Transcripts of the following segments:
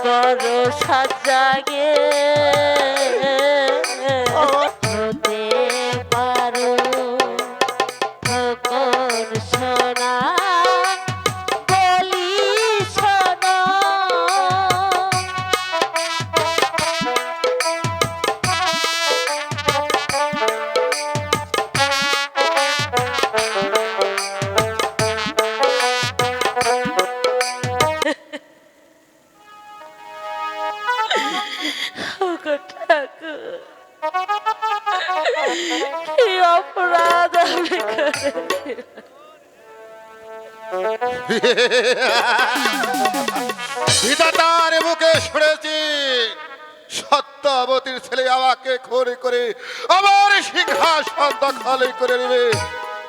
করো সাজাগে হতে পারো খোকন সোনা বলি শোনো ওগো ঠাকুর কি অপরাধ আমি করেছি বিধাতার মুখে শুনেছি সত্যবতীর ছেলে আমাকে খোরে করে আমার সিংহাসন দখল করে নেবে।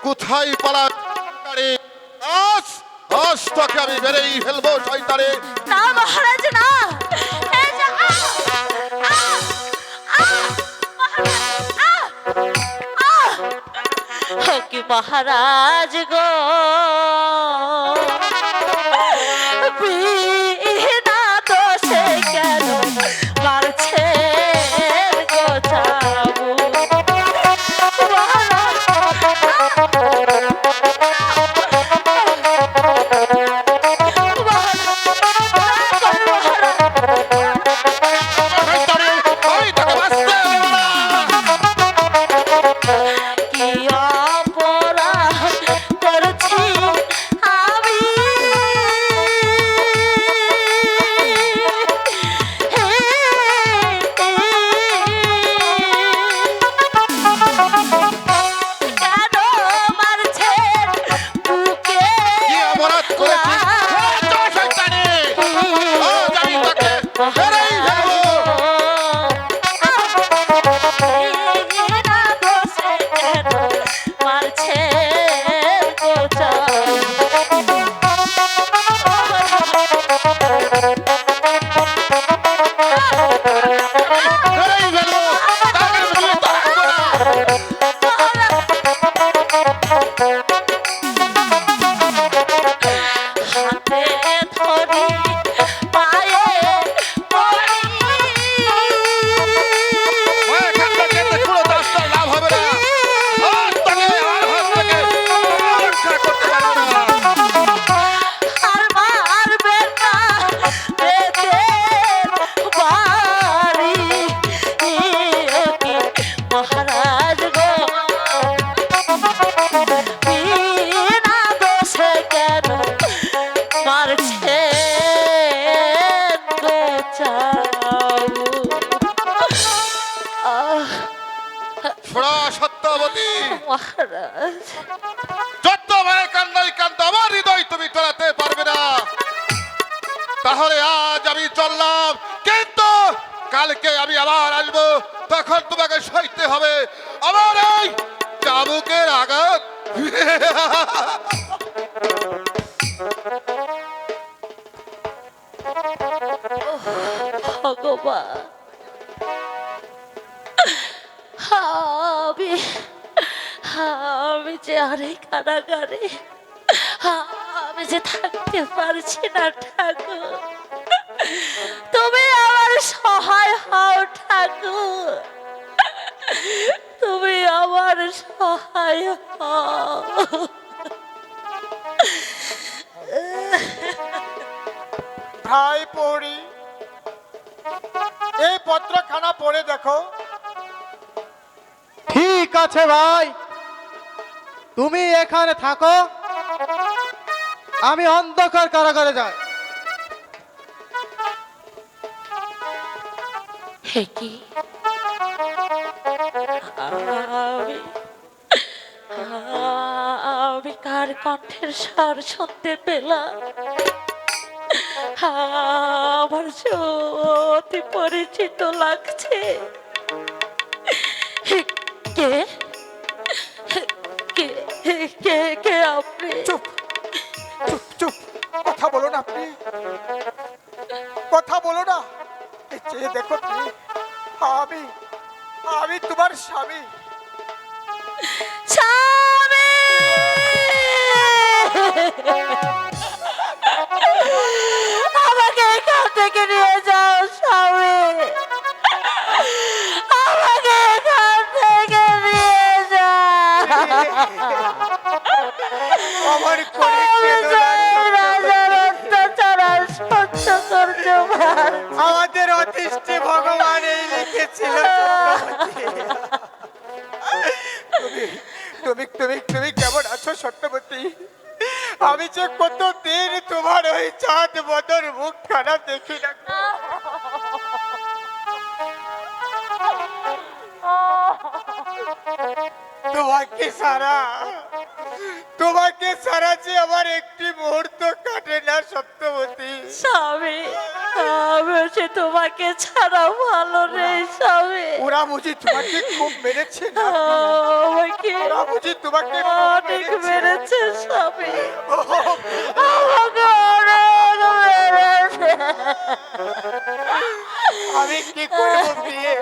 কোথায় পালাতে আজ আজ তোকে আমি মেরেই ফেলবো শয়তানে। না মহারাজ না এই যে কি মহারাজ গো বিনা দোষে কেন মারছে গো চাবু কি অপরাধ করেছি আমি কেন মারছে বুকে কি অপরাধ করেছি শয়তানে? আজ আমি তোকে মেরেই ফেলবো। মারছে গোচা মেরেই ফেলবো। তাকে আমি রাখবো না। হাতে ধরি পায়ে পড়ি এখান থেকে কোনো রাস্তার লাভ হবে না। আর তোকে আর হাত থেকে রক্ষা করতে পারবো না। আর মারবে না বেদের বাড়ি মহারাজ গো বিনা দোষে কেন মারছে গো চাবু ছোড়া সত্যবতী, মহারাজ যত ভাই কান্দাই কান্দ আমার হৃদয় তুমি টলাতে পারবে না। তাহলে আজ আমি চললাম, কিন্তু কালকে আমি আবার আসবো। তখন তোমাকে সইতে হবে আমার এই চাবুকের আঘাত। ভগবান আমি আমি যে আরে কারাগারে আমি যে থাকতে পারছি না ঠাকুর তুমি আমার সহায় হও ঠাকুর তুমি আমার সহায় হও ভাই পড়ি এই পত্রখানা পড়ে দেখো। ঠিক আছে ভাই, তুমি এখানে থাকো, আমি অন্ধকার কারাগারে যাই। হে কি আমি আমি কার কণ্ঠের স্বর শুনতে পেলাম আমার যে অতি পরিচিত লাগছে কে কে কে কে আপনি চুপ চুপ চুপ, কথা বলো না আপনি, কথা বলো না। এই চেয়ে দেখো তুমি, আমি আমি তোমার স্বামী। স্বামী আমাকে এখান থেকে নিয়ে যাও স্বামী, আমাকে এখান থেকে নিয়ে যাও। আমার করে আমি কেঁদো না, চাই রাজার অত্যাচার আর সহ্য করতে পারি। আমাদের অদৃষ্টে ভগবান এই লিখেছিল। তুমি তুমি তুমি কেমন আছো সত্যবতী? আমি যে কতদিন তোমার ওই চাঁদ বদর মুখ খানা দেখি না। তোমাকে সারা যে আমার একটি মুহূর্ত কাটে না সত্যবতী। স্বামী, আমি যে তোমাকে ছাড়া ভালো নেই স্বামী। ওরা বুঝি তোমাকে খুব মেরেছে না? আমাকে ওরা বুঝি তোমাকে খুব অনেক মেরেছে? মেরেছে স্বামী, ওহ, আমাকে অনেক মেরেছে। আমি কি করবো বিয়ে?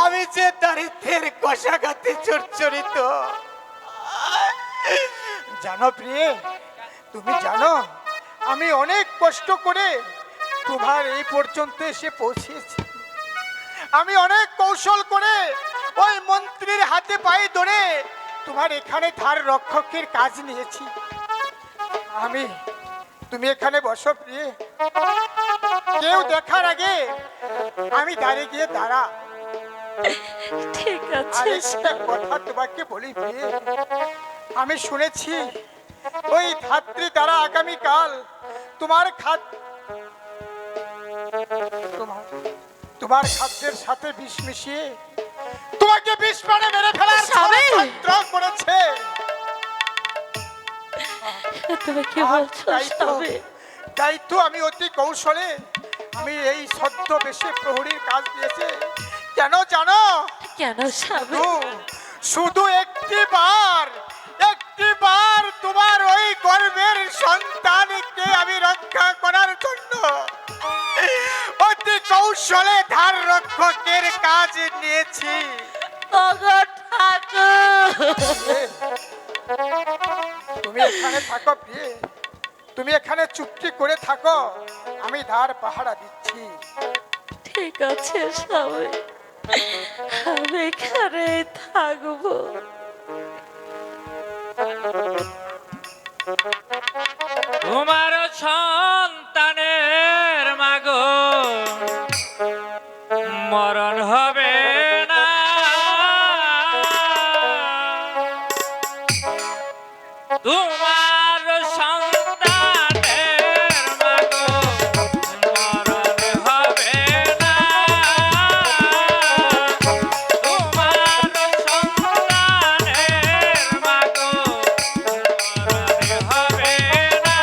আমি যে দারিদ্রের কষাঘাতে চর্চরিত। জানো প্রিয়ে, তুমি জানো আমি অনেক কষ্ট করে তোমার এই পর্যন্ত এসে পৌঁছেছি। আমি অনেক কৌশল করে ওই মন্ত্রীর হাতে পায়ে ধরে তোমার এখানে ধার রক্ষকের কাজ নিয়েছি। তুমি এখানে বসো প্রিয়ে, কেউ দেখার আগে আমি দাঁড়িয়ে গিয়ে দাঁড়া। ঠিক আর আছে একটা কথা তোমাকে বলি প্রিয়ে, আমি শুনেছি ওই ধাত্রী দ্বারা আগামীকাল তোমার তোমার খাদ্যের সাথে বিষ মিশিয়ে তোমাকে বিষ পানে মেরে ফেলার স্বামী! ষড়যন্ত্র করেছে। তুমি কি আর বলছো স্বামী? তাই তো আমি অতি কৌশলে আমি এই সদ্য বেশে প্রহরীর কাজ দিয়েছে। কেন জানো? কেন স্বামী? শুধু একটিবার তোমার ওই গর্ভের সন্তানকে আমি রক্ষা করার জন্য অতি কৌশলে ধার রক্ষকের কাজ নিয়েছি। ওগো ঠাকুর, তুমি এখানে থাকো প্রিয়ে, তুমি এখানে চুপটি করে থাকো, আমি ধার পাহারা দিচ্ছি। ঠিক আছে স্বামী, আমি এখানেই থাকবো। তোমার সন্তানের মাগো মরণ হবে না, তোমার সন্তানের মাগো মরণ হবে না, তোমার সন্তানের মাগো মরণ হবে না।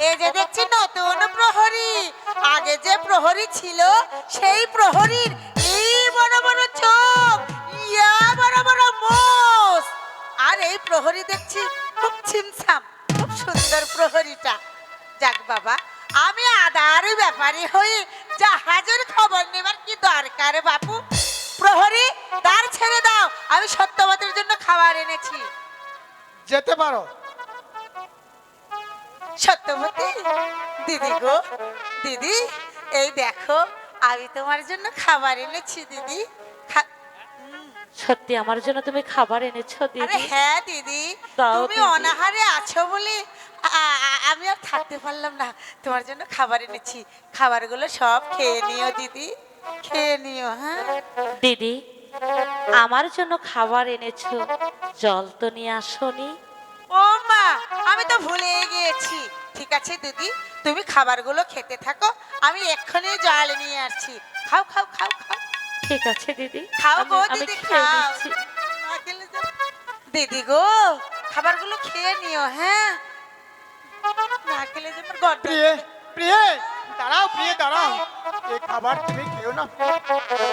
এই যে দেখছি নতুন প্রহরী, আগে যে প্রহরী ছিল সেই প্রহরীর এই বড় বড় চোখ, ইয়া বড় বড় মোষ, আর এই প্রহরী দেখছি খুব ছিমছাম, খুব সুন্দর প্রহরীটা। যাক বাবা, আমি আদার ব্যাপারী হই, জাহাজের খবর নেবার কি দরকার বাপু? প্রহরী, তার ছেড়ে দাও, আমি সত্যবতীর জন্য খাবার এনেছি। যেতে পারো। সত্যবতী দিদি গো, দিদি এই দেখো আমি তোমার জন্য খাবার এনেছি দিদি। সত্যি আমার জন্য তুমি খাবার এনেছো আরে দিদি? হ্যাঁ দিদি, দাও তুমি দিদি। অনাহারে আছো বলে আমি আর থাকতে পারলাম না, তোমার জন্য খাবার এনেছি, খাবারগুলো সব খেয়ে নিও দিদি, খেয়ে নিও। হ্যাঁ দিদি, আমার জন্য খাবার এনেছো, জল তো নিয়ে আসোনি? ও মা, আমি তো ভুলে গিয়েছি। ঠিক আছে দিদি, তুমি খাবারগুলো খেতে থাকো, আমি এক্ষুনি জল নিয়ে আসছি। খাও খাও খাও খাও। ঠিক আছে দিদি, খাও গো আমি দিদি, খেয়ে খাও। নিচ্ছি। না খেলে যে- দিদি গো, খাবারগুলো খেয়ে নিও। হ্যাঁ, না খেলে যে আমার গর্দন- প্রিয়ে, প্রিয়ে, দাঁড়াও প্রিয়ে, দাঁড়াও। এ খাবার তুমি খেও না,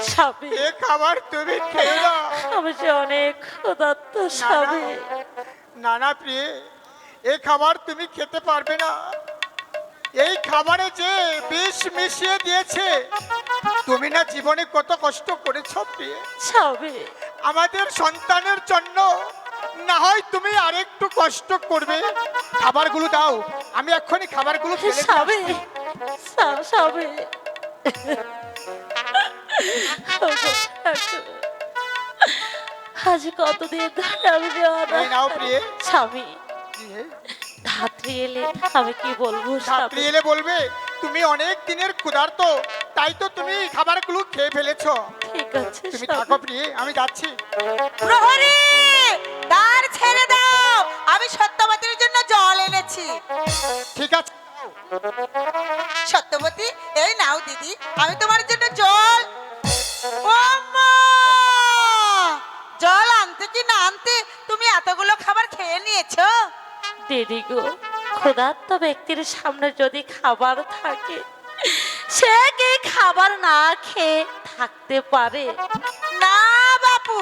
স্বামী, এ খাবার তুমি খেও না। আমি যে অনেক ক্ষুধার্ত স্বামী। না না প্রিয়ে, এই খাবার তুমি খেতে পারবে না। এই খাবারে যে বিষ মিশিয়ে দিয়েছে। তুমি না জীবনে কত কষ্ট করেছো প্রিয়ে, স্বামী, আমাদের সন্তানের জন্য। না হয় তুমি আরেকটু কষ্ট করবে। খাবারগুলো দাও, আমি এক্ষুনি খাবারগুলো ফেলে দিয়ে স্বামী, আসছি। স্বামী, আজ কতদিন ধরে আমি এই নাও প্রিয়ে। স্বামী, প্রিয়ে, ধাত্রী এলে আমি কি বলবো ছাত্রী স্বামী? এলে বলবে তুমি অনেক দিনের ক্ষুধার্ত, তাই তো তুমি খাবারগুলো খেয়ে ফেলেছো। ঠিক আছে তুমি স্বামী। থাকো প্রিয়ে, আমি যাচ্ছি। প্রহরী, দ্বার ছেড়ে দাও, আমি সত্যবতীর জন্য জল এনেছি। ঠিক আছে, দাও। সত্যবতী, এই নাও দিদি, আমি তোমার জন্য জল। ও মা, জল আনতে কি না আনতে তুমি এতগুলো খাবার খেয়ে নিয়েছো? দিদি গো, ক্ষুধার্ত ব্যক্তির সামনে যদি খাবার থাকে, সে কি খাবার না খেয়ে থাকতে পারে? না বাপু,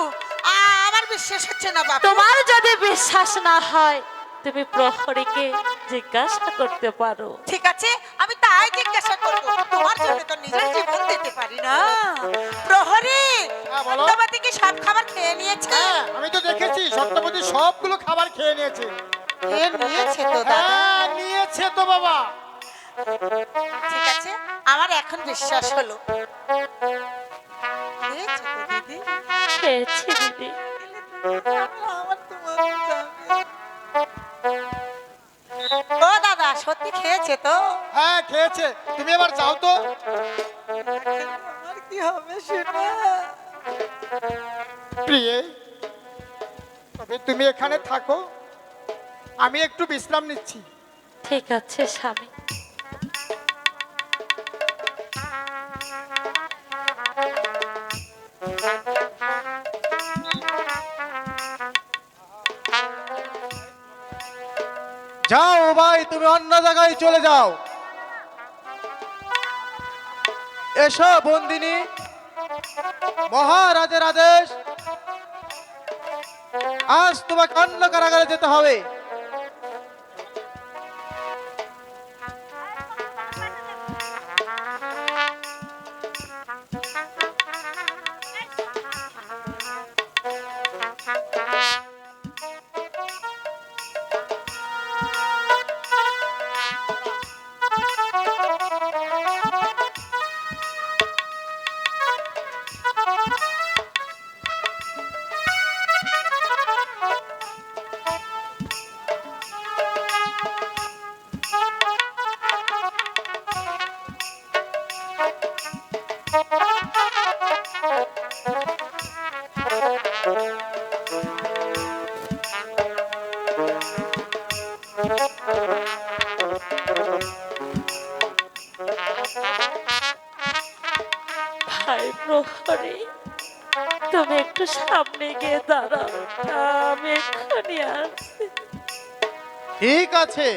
আমার বিশ্বাস হচ্ছে না বাপু। তোমার যদি বিশ্বাস না হয়, তুমি প্রহরীকে জিজ্ঞাসা করতে পারো। ঠিক আছে, আমি তাই জিজ্ঞাসা করবো, তোমার জন্য তো নিজের জীবন দিতে পারি না। প্রহরী, হ্যাঁ, বলো। সত্যবতী কি সব খাবার খেয়ে নিয়েছে? হ্যাঁ, আমি তো দেখেছি সত্যবতী সবগুলো খাবার খেয়ে নিয়েছে। খেয়ে নিয়েছে তো দাদা। হ্যাঁ, নিয়েছে তো বাবা। ঠিক আছে, আমার এখন বিশ্বাস হলো। খেয়েছে তো দিদি? খেয়েছি দিদি। আমার তো মন যাবে। ও দাদা, সত্যি খেয়েছে তো? হ্যাঁ খেয়েছে, তুমি এবার যাও তো। আমার কি হবে সেটা? প্রিয়ে, তবে তুমি এখানে থাকো, আমি একটু বিশ্রাম নিচ্ছি। ঠিক আছে স্বামী। যাও ভাই, তুমি অন্য জায়গায় চলে যাও। এসো বন্দিনী, মহারাজের আদেশ, আজ তোমাকে অন্য কারাগারে যেতে হবে। ভাই প্রহরী, তুমি একটু সামনে গিয়ে দাঁড়াও, আমি এক্ষুনি আসছি। ঠিক আছে।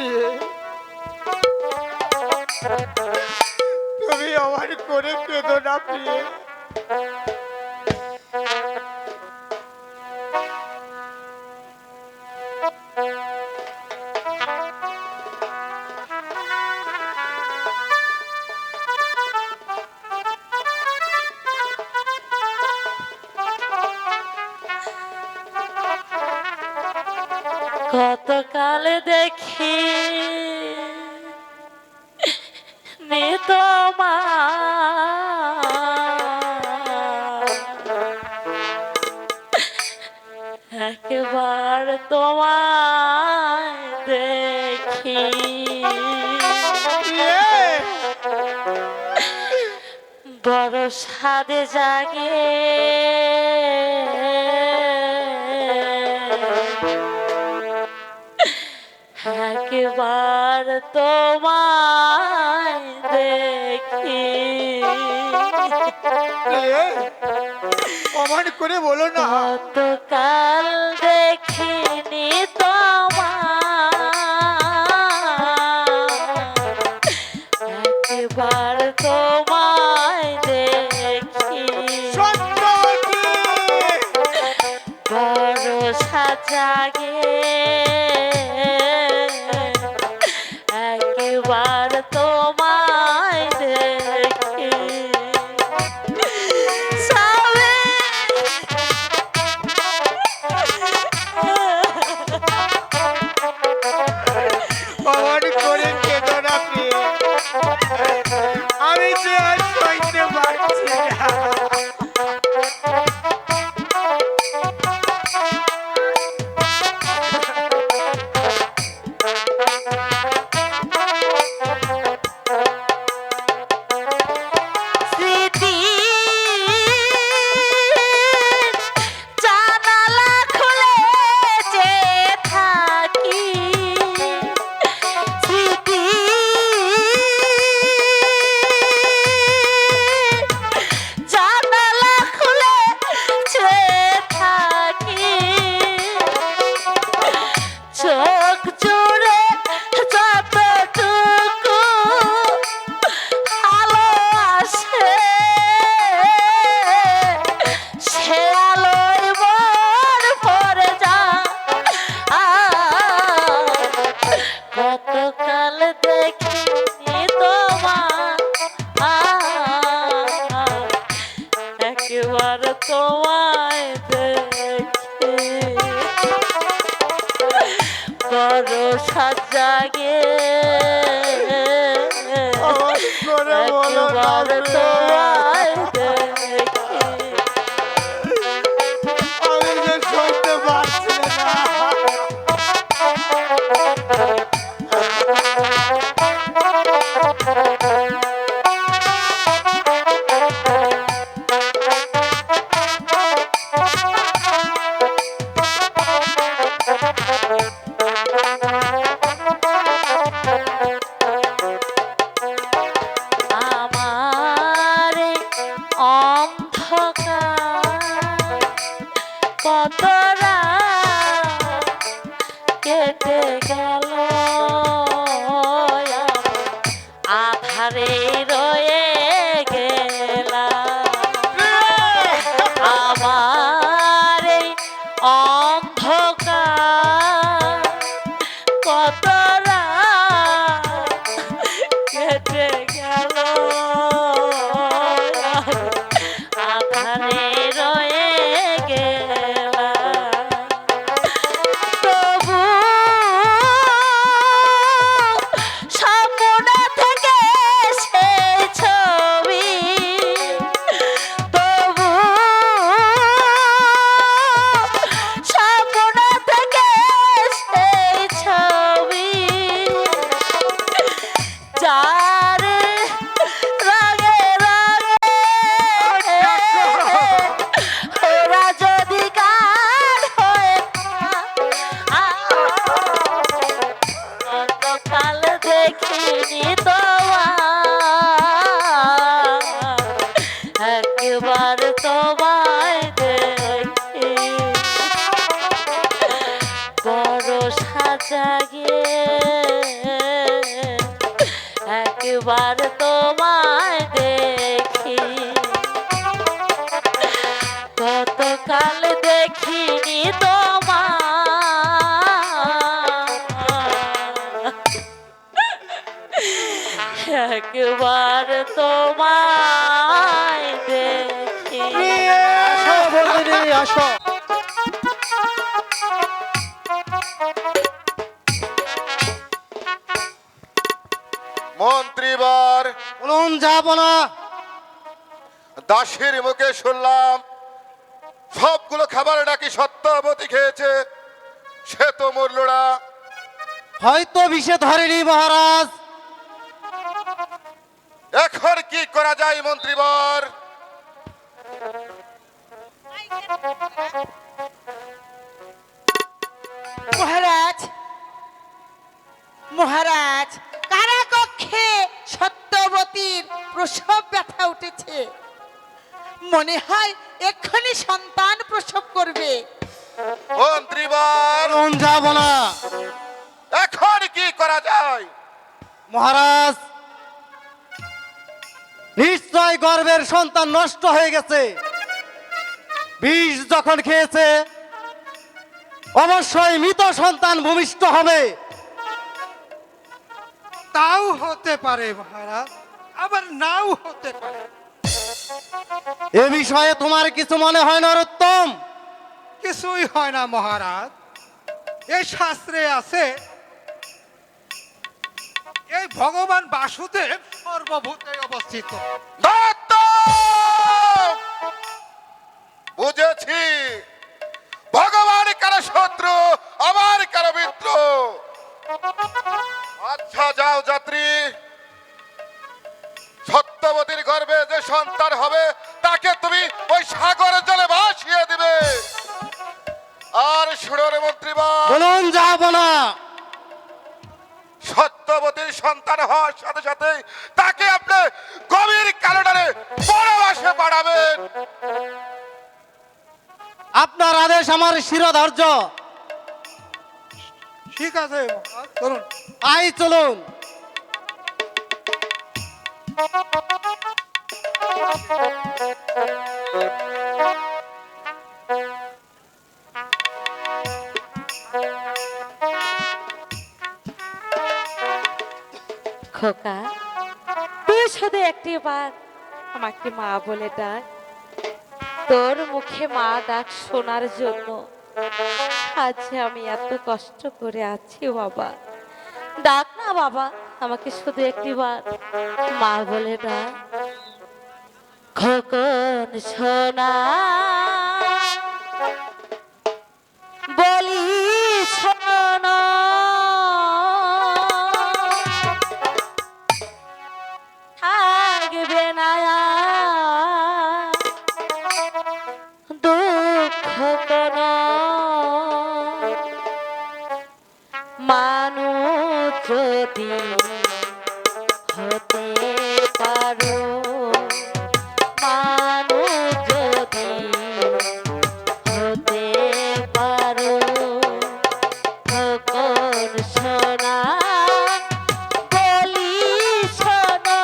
প্রিয়ে, তুমি আমার করে কেঁদো না প্রিয়ে। গতকাল দেখি নি তোমার একবার তোমায় দেখি প্রিয়ে, বড় সাদে জাগে একবার তোমায় দেখি প্রিয়ে, অমন করে বলো না। গতকাল দেখিনি তোমার একবার তোমায় দেখি সত্যবতী, বড় সাজাগে একবার তোমায় দেখি সবে অমন করে কেঁদো না প্রিয়ে, আমি যে আর সইতে পারছি না। স্মৃতি জানালা খুলে যে থাকি স্মৃতি জানালা খুলে যে থাকি চোখ জুড়ে যতটুকু আলো আসে সে আলোয় মন ভরে যায় গতকাল দেখিনি তোমার একবার তোমায় দেখি বড় সাজাগে অমন করে বলো না একবার প্রিয়ে। তোমায় দেখি আমি যে সইতে পারছি না। আমার এই অন্ধকার কত রাত কেটে গেল আধারে রয়ে গেলাম আমার এই অন্ধকার কত রাত কেটে গেল আধারে রয়ে গেলাম তবু সামনে থেকে সেই ছবি তবু সামনে থেকে সেই ছবি যার রাগে রাগে ওরা যদি গান হয়ে গতকাল দেখিনি তোমার একবার তোমায় দেখি বড় সাজাগে একবার তোমায় দেখি কতকাল দেখিনি তোমায় একবার তোমায় দেখি আসো বন্ধুরি আসো। মন্ত্রীবার বলুন যাব না। দাসীর মুখে শুনলাম সবগুলো খাবার নাকি সত্যবতী খেয়েছে, সে তো মরল না। হয়তো বিষে ধরেনি মহারাজ। এখন কি করা যায় মন্ত্রীবর? মহারাজ মহারাজ কারাকক্ষে সত্যবতীর প্রসব ব্যথা উঠেছে, মনে হয় এক্ষুনি সন্তান প্রসব করবে। মন্ত্রীবর বলুন যাব না। এখন কি করা যায়? মহারাজ নিশ্চয় গর্ভের সন্তান নষ্ট হয়ে গেছে। বিষ যখন খেয়েছে অবশ্যই মৃত সন্তান ভূমিষ্ঠ হবে। তাও হতে পারে মহারাজ, আবার নাও হতে পারে। এ বিষয়ে তোমার কিছু মনে হয় নরোত্তম? কিছুই হয় না মহারাজ। এই শাস্ত্রে আছে এই ভগবান বাসুদেব সর্বভূতে অবস্থিত। দত্ত! বুঝেছি, ভগবান কারো শত্রু, আমার কারো মিত্র। আচ্ছা যাও যাত্রী, সত্যবতীর গর্ভে যে সন্তান হবে তাকে তুমি ওই সাগরের জলে ভাসিয়ে দিবে। আর শুনুন মন্ত্রীবর, বলুন যাব না। সত্যবতীর সন্তান হওয়ার সাথে সাথে তাকে আপনি গভীর কারাগারে বনবাসে পাঠাবেন। আপনার আদেশ আমার শিরোধার্য। ঠিক আছে মহারাজ, চলুন। আই চলুন। খোকা, তুই শুধু একটি বার আমাকে মা বলে ডাক। তোর মুখে মা ডাক শোনার জন্য আজ আমি এত কষ্ট করে আছি বাবা। ডাক না বাবা, আমাকে শুধু একটি বার মা বলে ডাক। খোকন সোনা বলি শোনো, থাকবে না আর দুঃখ কোনো, মানুষ যদি হতে পারো, মানুষ যদি হতে পারো, খোকন সোনা বলি শোনো।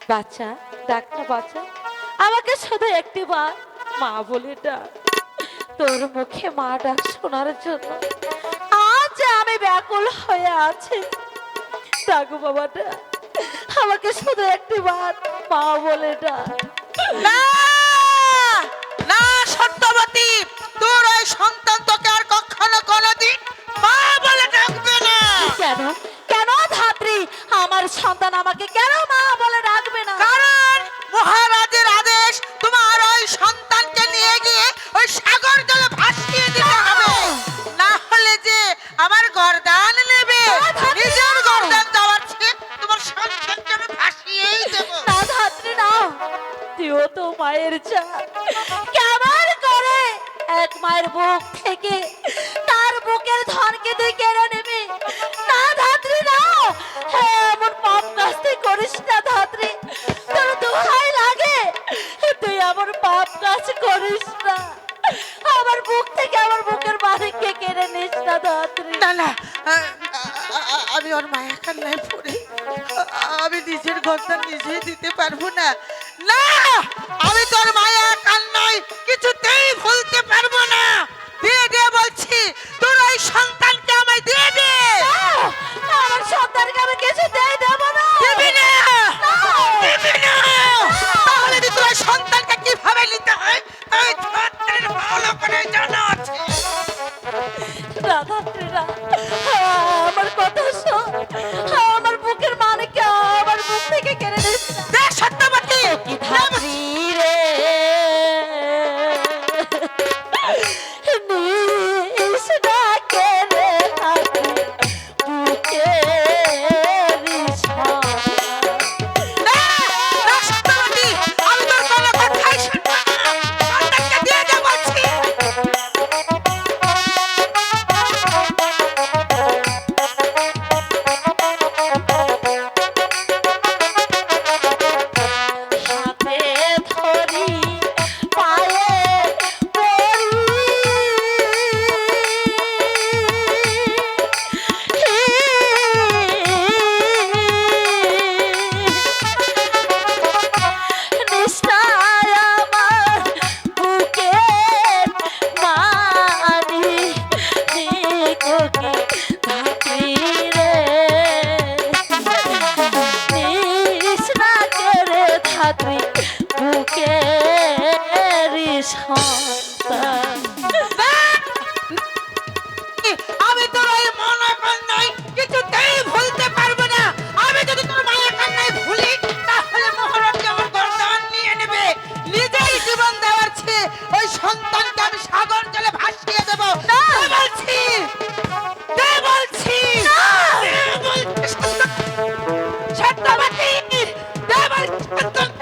বাচ্চা, ডাক্তার বাচ্চা, আমাকে শুধু একটি বার মা বলে ডাক। তোর মুখে মা ডাক শোনার জন্য আজ আমি ব্যাকুল হয়ে আছি। ডাকু বাবাটা আমাকে শুধু একটি বার মা বলে ডাক। না না সত্যবতী, তোর ওই সন্তান তোকে আর কখনো কোনোদিন মা বলে ডাকবে না। কেন কেন ধাত্রী, আমার সন্তান আমাকে কেন মা বলে ডাকবে না? কারণ মহারাজের আদেশ, তোমার ওই সন্তানকে নিয়ে গিয়ে ওই সাগর জলে ভাসিয়ে দিতে হবে, না হলে যে আমার গর্দান নেবে। নিজের গর্দান দেওয়ার চেয়ে তোমার সন্তানকে আমি ভাসিয়েই দেবো। না ধাত্রী না, তুইও তো মায়ের চা, কেমন করে এক মায়ের বুক থেকে তার বুকের ধনকে তুই কেড়ে নিবি? না ধাত্রী না, এমন পাপ কাজটি করিস না ধাত্রী, তোর দোহাই লাগে, তুই আমার পাপ কাজ করিস না। আমার বুক থেকে আমার বুকের মালিককে কেড়ে নিস না ধাত্রী। না না, আমি ওর মায়া কান্নায় পড়ে আমি নিজের গর্দান নিজেই দিতে পারবো না। না, আমি তোর মায়া কান্নায় কিছুতেই ভুলতে পারবো না। দিয়ে দে বলছি, তোর ওই সন্তানকে আমায় দিয়ে দে। আমার সন্তানকে আমি কিছুতেই দেবো না। দিবি না, দিবি না। তাহলে তুই তোর ওই সন্তানকে কিভাবে নিতে হয় তাই ছাত্রের ভালো করে জানা আছে। রাধাত্রীরা আমার কথা শোন, আমার বুকের মানিককে আমার বুক থেকে কেড়ে নিস না। দে সত্যবতী, কি ধাত্রী রে, নিস না কেড়ে ধাত্রী বুকে না, না সত্যবতী, আমি তোর কোনো কথাই শুনবো না। সন্তানকে দিয়ে দে বলছি। হাতে ধরি পায়ে পড়ি, নিষ্ঠায় আমার বুকের মানি কোকি ধাত্রী রে, তৃষ্ণা করে ধাত্রী বুকের সন্তান। আমি তোর ওই মায়া কান্নায় কিছুতেই ভুলতে পারবো না। আমি যদি তোর মায়া কান্নায় ভুলি তাহলে মহারাজ আমার গর্দান নিয়ে নেবে। নিজেই জীবন দেওয়ার চেয়ে ওই সন্তানকে আমি সাগর জলে ভাসিয়ে দেবো। দে বলছি, দে বলছি, দে বলছি সত্যবতী, দে বলছি সত্যবতী।